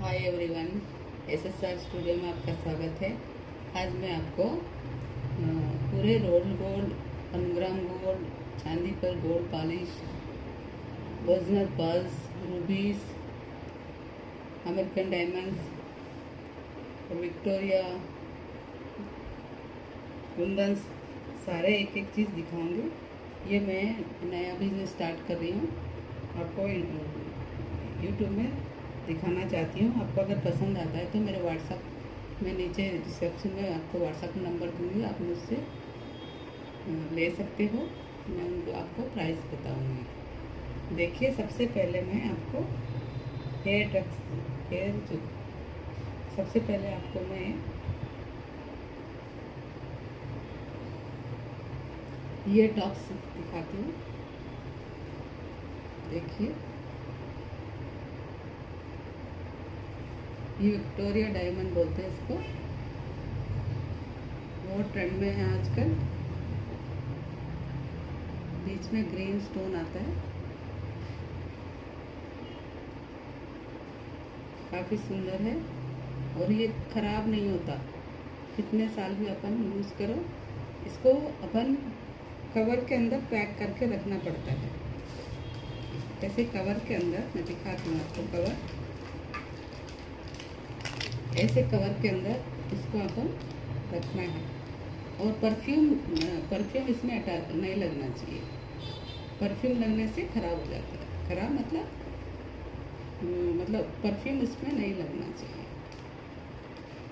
Hi everyone, SSR studio में आपका स्वागत है। आज मैं आपको पूरे रोल गोल्ड, 1 ग्राम गोल्ड, चांदी पर gold polish, original pearls, rubies, American diamonds, Victoria, kundans, सारे एक एक चीज़ दिखाऊंगी। ये मैं नया बिजनेस स्टार्ट कर रही हूँ, आपको यूट्यूब में दिखाना चाहती हूँ। आपको अगर पसंद आता है तो मेरे व्हाट्सअप में नीचे डिस्क्रिप्शन में आपको व्हाट्सअप नंबर दूँगी, आप मुझसे ले सकते हो। मैं उनको आपको प्राइस बताऊँगी। देखिए, सबसे पहले मैं आपको सबसे पहले आपको मैं ये टॉप्स दिखाती हूँ। देखिए, ये विक्टोरिया डायमंड बोलते हैं इसको, वो ट्रेंड में है आजकल। बीच में ग्रीन स्टोन आता है, काफ़ी सुंदर है और ये ख़राब नहीं होता, कितने साल भी अपन यूज़ करो। इसको अपन कवर के अंदर पैक करके रखना पड़ता है। ऐसे कवर के अंदर मैं दिखाती हूँ आपको। कवर ऐसे कवर के अंदर इसको अपन रखना है और परफ्यूम इसमें नहीं लगना चाहिए। परफ्यूम लगने से ख़राब हो जाता है। ख़राब मतलब परफ्यूम इसमें नहीं लगना चाहिए।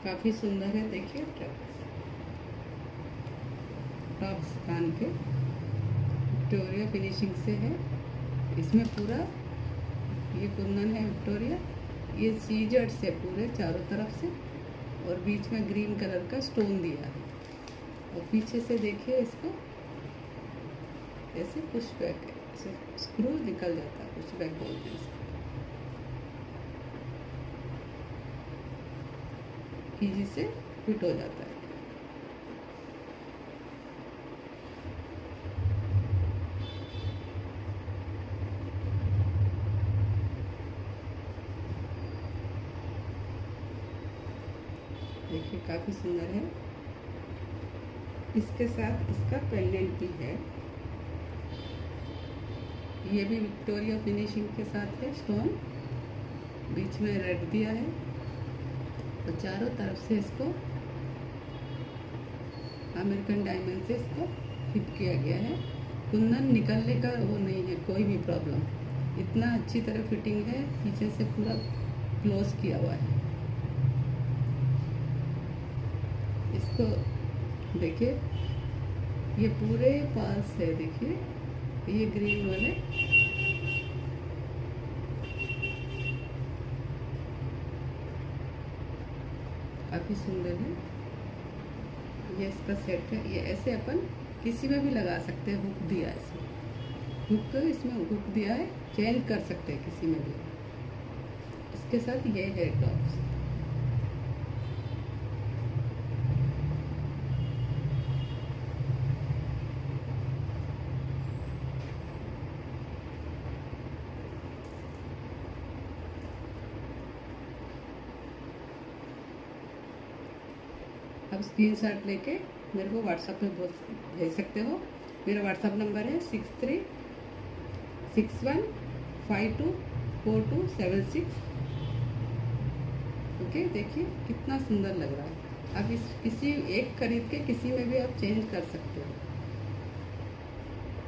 काफ़ी सुंदर है। देखिए, टॉप्स कान के विक्टोरिया फिनिशिंग से है। इसमें पूरा ये कुंदन है विक्टोरिया, ये सीजर्ड से पूरे चारों तरफ से, और बीच में ग्रीन कलर का स्टोन दिया है। और पीछे से देखिए, इसको ऐसे पुश बैक, ऐसे स्क्रू निकल जाता है, पुश बैक बोलते हैं इसको। इजी से फिट हो जाता है। देखिए, काफ़ी सुंदर है। इसके साथ इसका पेंडेंट भी है। ये भी विक्टोरिया फिनिशिंग के साथ है। स्टोन बीच में रेड दिया है और चारों तरफ से इसको अमेरिकन डायमंड से इसको फिट किया गया है। कुंदन निकलने का वो नहीं है, कोई भी प्रॉब्लम। इतना अच्छी तरह फिटिंग है, पीछे से पूरा क्लोज किया हुआ है। इसको देखिए, ये पूरे पास है। देखिए, ये ग्रीन वाले काफ़ी सुंदर है। ये इसका सेट है। ये ऐसे अपन किसी में भी लगा सकते हैं। हुक दिया है इसमें हुक दिया है, चेंज कर सकते हैं किसी में भी। इसके साथ ये है टॉप्स। आप स्क्रीनशॉट लेके मेरे को व्हाट्सएप में भेज सकते हो। मेरा व्हाट्सएप नंबर है 6361524276। ओके, देखिए कितना सुंदर लग रहा है। आप इस किसी एक खरीद के किसी में भी आप चेंज कर सकते हो।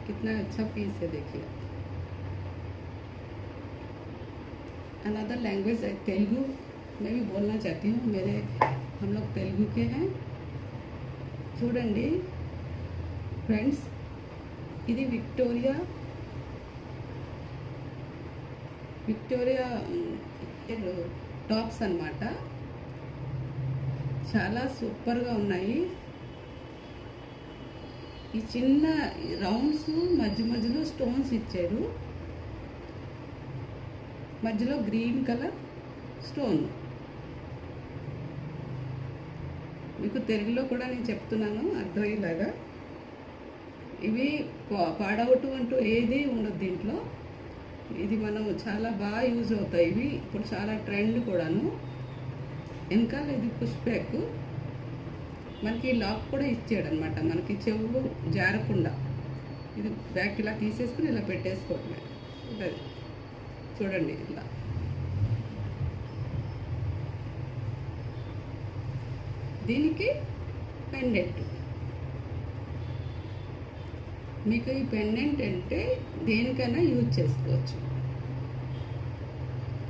कितना अच्छा पीस है। देखिए, अनदर लैंग्वेज तेलुगु मैं भी बोलना चाहती हूँ। हम लोग तेलुगु के हैं। చూడండి ఫ్రెండ్స్, ఇది విక్టోరియా టాప్స్ అన్నమాట. చాలా సూపర్గా ఉన్నాయి. ఈ చిన్న రౌండ్స్ మధ్యలో స్టోన్స్ ఇచ్చారు. మధ్యలో గ్రీన్ కలర్ స్టోన్. మీకు తెలుగులో కూడా నేను చెప్తున్నాను అర్థమయ్యేలాగా. ఇవి పాడవుట్ అంటూ ఏది ఉండదు దీంట్లో. ఇది మనం చాలా బాగా యూజ్ అవుతాయి. ఇవి ఇప్పుడు చాలా ట్రెండ్ కూడాను. వెనకాల ఇది పుష్ బ్యాక్, మనకి లాక్ కూడా ఇచ్చాడు అనమాట, మనకి చెవు జారకుండా. ఇది బ్యాక్ ఇలా తీసేసుకుని ఇలా పెట్టేసుకోవటమే ఉంటుంది. చూడండి ఇలా. దీనికి పెండెంట్. మీకు ఈ పెండెంట్ అంటే దేనికైనా యూజ్ చేసుకోవచ్చు.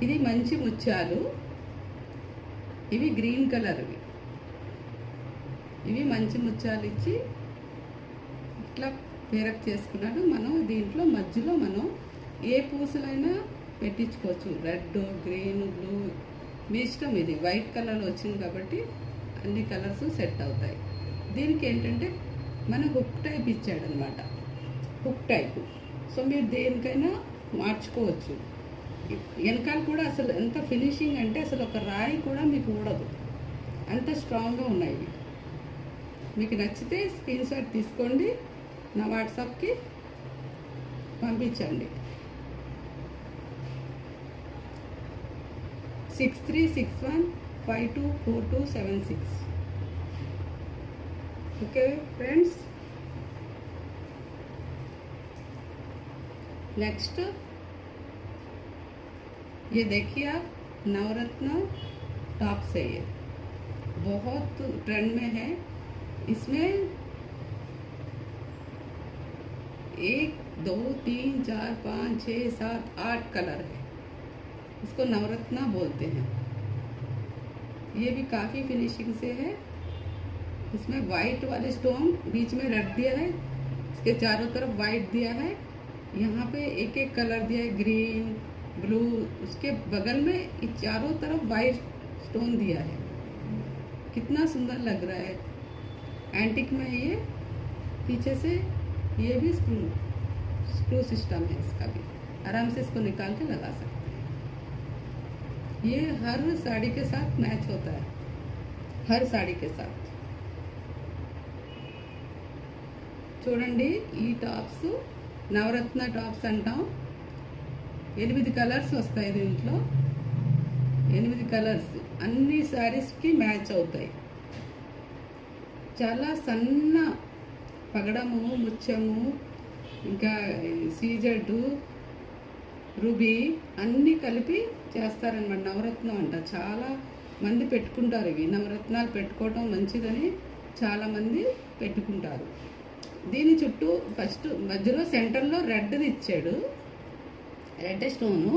ఇది మంచి ముత్యాలు, ఇవి గ్రీన్ కలర్వి. ఇవి మంచి ముత్యాలు ఇచ్చి ఇట్లా పేరప్ చేసుకున్నాడు. మనం దీంట్లో మధ్యలో మనం ఏ పూసలైనా పెట్టించుకోవచ్చు. రెడ్, గ్రీన్, బ్లూ మీ ఇష్టం. ఇది వైట్ కలర్లో వచ్చింది కాబట్టి అన్ని కలర్స్ సెట్ అవుతాయి. దీనికి ఏంటంటే మన హుక్ టైప్ ఇచ్చాడనమాట, హుక్ టైప్. సో మీరు దేనికైనా మార్చుకోవచ్చు. వెనకాల కూడా అసలు ఎంత ఫినిషింగ్ అంటే అసలు ఒక రాయి కూడా మీకు ఊడదు, అంత స్ట్రాంగ్గా ఉన్నాయి. మీకు నచ్చితే స్క్రీన్ షాట్ తీసుకోండి, నా వాట్సాప్కి పంపించండి. 6361524276. ओके फ्रेंड्स, नेक्स्ट ये देखिए आप, नवरत्न टॉप से ये बहुत ट्रेंड में है. इसमें 1 2 3 4 5 6 7 8 कलर है. इसको नवरत्ना बोलते हैं. ये भी काफ़ी फिनिशिंग से है. इसमें वाइट वाले स्टोन बीच में रख दिया है, इसके चारों तरफ वाइट दिया है. यहाँ पे एक एक कलर दिया है, ग्रीन, ब्लू. उसके बगल में चारों तरफ वाइट स्टोन दिया है. कितना सुंदर लग रहा है. एंटिक में ये पीछे से ये भी स्क्रू सिस्टम है. इसका भी आराम से इसको निकाल के लगा सकते हैं. ये हर साड़ी के साथ मैच होता है, हर साड़ी के साथ. చూడండి, ఈ టాప్స్ నవరత్న టాప్స్ అంటాం. 8 కలర్స్ వస్తాయి దీంట్లో. 8 కలర్స్ అన్ని శారీస్కి మ్యాచ్ అవుతాయి. చాలా సన్న పగడము, ముత్యము, ఇంకా సీజెడ్, రూబీ అన్నీ కలిపి చేస్తారనమాట. నవరత్నం అంట. చాలా మంది పెట్టుకుంటారు. ఇవి నవరత్నాలు పెట్టుకోవడం మంచిదని చాలామంది పెట్టుకుంటారు. దీని చుట్టూ ఫస్ట్ మధ్యలో సెంటర్లో రెడ్ది ఇచ్చాడు, రెడ్ స్టోను.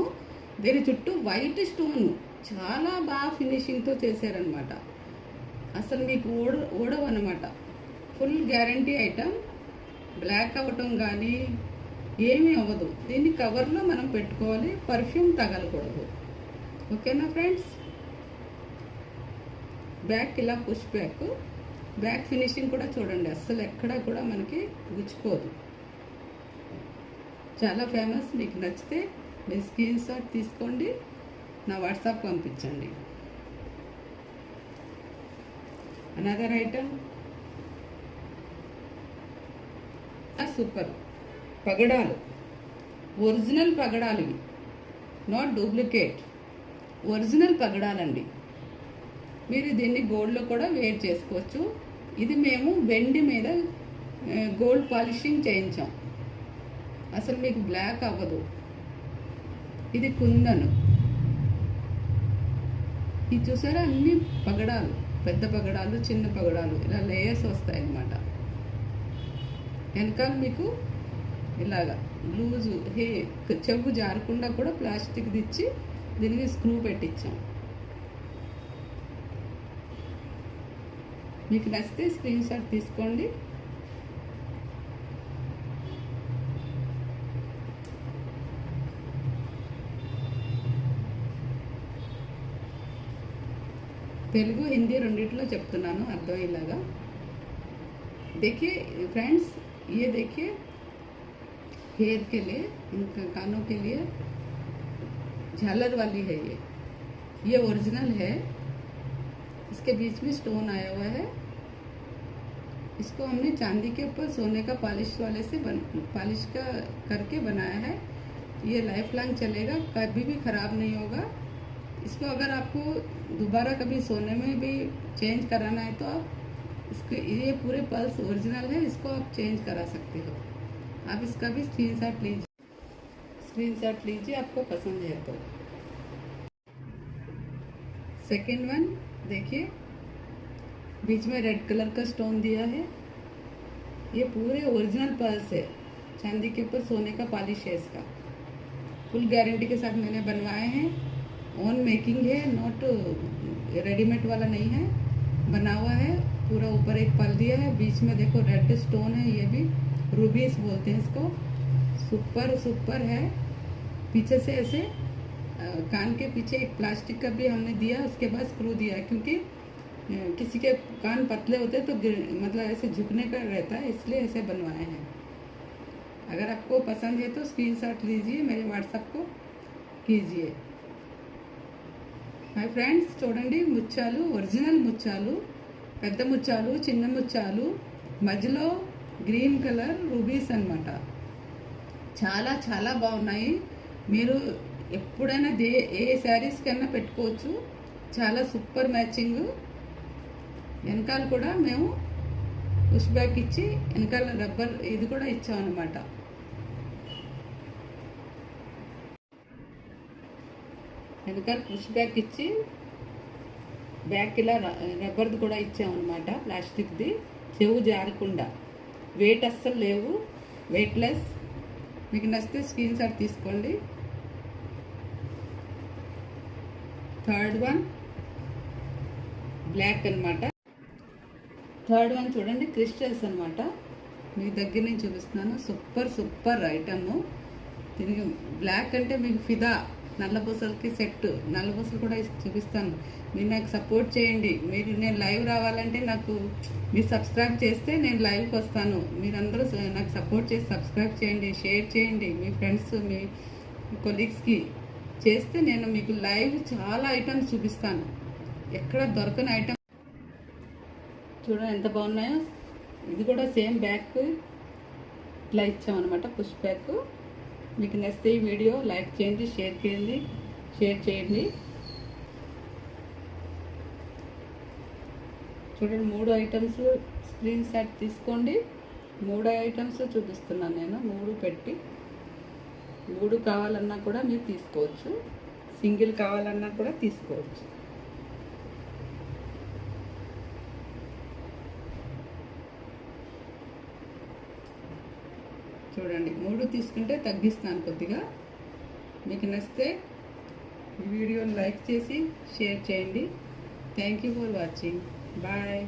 దీని చుట్టూ వైట్ స్టోను చాలా బాగా ఫినిషింగ్తో చేశారనమాట. అసలు మీకు ఊడవన్నమాట. Full guarantee item. బ్లాక్ అవ్వటం కానీ ఏమీ అవ్వదు. దీన్ని కవర్లో మనం పెట్టుకోవాలి, పర్ఫ్యూమ్ తగలకూడదు. ఓకేనా ఫ్రెండ్స్. బ్యాక్ ఇలా పుష్ బ్యాక్. బ్యాక్ ఫినిషింగ్ కూడా చూడండి, అస్సలు ఎక్కడా కూడా మనకి గుచ్చుకోదు. చాలా ఫేమస్. మీకు నచ్చితే మీరు స్క్రీన్ షాట్ తీసుకోండి, నా వాట్సాప్ పంపించండి. అనదర్ ఐటమ్ సూపర్ పగడాలు. ఒరిజినల్ పగడాలు ఇవి, నాట్ డూప్లికేట్. ఒరిజినల్ పగడాలండి. మీరు దీన్ని గోల్డ్లో కూడా వేర్ చేసుకోవచ్చు. ఇది మేము వెండి మీద గోల్డ్ పాలిషింగ్ చేయించాం. అసలు మీకు బ్లాక్ అవ్వదు. ఇది కుందను. ఇది చూసారా, అన్ని పగడాలు, పెద్ద పగడాలు, చిన్న పగడాలు, ఇలా లేయర్స్ వస్తాయి అన్నమాట. వెనకాల మీకు ఇలాగా లూజు చెవు జారకుండా కూడా ప్లాస్టిక్ తెచ్చి దీనికి స్క్రూ పెట్టించాం. మీకు నచ్చితే స్క్రీన్ షాట్ తీసుకోండి. తెలుగు హిందీ రెండిట్లో చెప్తున్నాను అర్థమయ్యేలాగా. देखिए फ्रेंड्स, ये देखिए हेयर के लिए, कानों के लिए झालर वाली है. ये ओरिजिनल है. इसके बीच में स्टोन आया हुआ है. इसको हमने चांदी के ऊपर सोने का पॉलिश वाले से पॉलिश का करके बनाया है. ये लाइफ लॉन्ग चलेगा, कभी भी ख़राब नहीं होगा। इसको अगर आपको दोबारा कभी सोने में भी चेंज कराना है तो आप इसके, ये पूरे पल्स ओरिजिनल है, इसको आप चेंज करा सकते हो। आप इसका भी स्क्रीनशॉट लीजिए आपको पसंद है तो। सेकेंड वन देखिए, बीच में रेड कलर का स्टोन दिया है, ये पूरे ओरिजिनल पर्ल्स है, चांदी के ऊपर सोने का पॉलिश है इसका। फुल गारंटी के साथ मैंने बनवाए हैं, ओन मेकिंग है, नॉट रेडीमेड वाला नहीं है, बना हुआ है पूरा। ऊपर एक पल दिया है, बीच में देखो रेड स्टोन है, ये भी रूबीज बोलते हैं इसको। सुपर है। पीछे से ऐसे कान के पीछे एक प्लास्टिक का भी हमने दिया, उसके बाद स्क्रू दिया है, क्योंकि किसी के कान पतले होते हैं तो मतलब ऐसे झुकने का रहता है, इसलिए ऐसे बनवाए हैं। अगर आपको पसंद है तो स्क्रीनशॉट लीजिए, मेरे व्हाट्सएप को कीजिए। हाय फ्रेंड्स, చూడండి ముత్యాలు, ఒరిజినల్ ముత్యాలు, పెద్ద ముత్యాలు, చిన్న ముత్యాలు, మధ్యలో గ్రీన్ కలర్ రూబీస్ అన్నమాట। చాలా చాలా బాగున్నాయి। మీరు ఎప్పుడైనా ఏ శారీస్ కన్నా పెట్టుకోవచ్చు, చాలా సూపర్ మ్యాచింగ్। వెనకాల కూడా మేము పుష్ బ్యాక్ ఇచ్చి వెనకాల రబ్బర్ ఇది కూడా ఇచ్చామన్నమాట। వెనకాల పుష్ బ్యాక్ ఇచ్చి బ్యాక్ ఇలా రబ్బర్ది కూడా ఇచ్చామన్నమాట, ప్లాస్టిక్ది, చెవు జారకుండా। వెయిట్ అస్సలు లేవు, వెయిట్లెస్। మీకు నచ్చితే స్క్రీన్ షాట్ తీసుకోండి। థర్డ్ వన్ బ్లాక్ అన్నమాట। థర్డ్ వన్ చూడండి, క్రిస్టల్స్ అన్నమాట, మీ దగ్గర నుంచి చూపిస్తున్నాను। Super item. తిరిగి బ్లాక్ అంటే మీకు ఫిదా, నల్లపూసలకి సెట్, నల్లపూసలు కూడా చూపిస్తాను। మీరు నాకు సపోర్ట్ చేయండి। మీరు నేను లైవ్ రావాలంటే నాకు మీరు సబ్స్క్రైబ్ చేస్తే నేను లైవ్కి వస్తాను। మీరందరూ నాకు సపోర్ట్ చేసి సబ్స్క్రైబ్ చేయండి, షేర్ చేయండి మీ ఫ్రెండ్స్, మీ కొలీగ్స్కి చేస్తే నేను మీకు లైవ్ చాలా ఐటమ్స్ చూపిస్తాను, ఎక్కడ దొరకని ఐటమ్। చూడండి ఎంత బాగున్నాయో। ఇది కూడా సేమ్ బ్యాక్ ఇట్లా ఇచ్చామన్నమాట, పుష్ బ్యాక్। మీకు నచ్చితే ఈ వీడియో లైక్ చేయండి, షేర్ చేయండి। చూడండి 3 ఐటమ్స్ స్క్రీన్ షాట్ తీసుకోండి। 3 ఐటమ్స్ చూపిస్తున్నాను నేను, 3 పెట్టి। 3 కావాలన్నా కూడా మీరు తీసుకోవచ్చు, సింగిల్ కావాలన్నా కూడా తీసుకోవచ్చు। చూడండి 3 తీసుకుంటే తగ్గిస్తాను కొద్దిగా। మీకు నచ్చితే ఈ వీడియోని లైక్ చేసి షేర్ చేయండి। Thank you for watching, bye.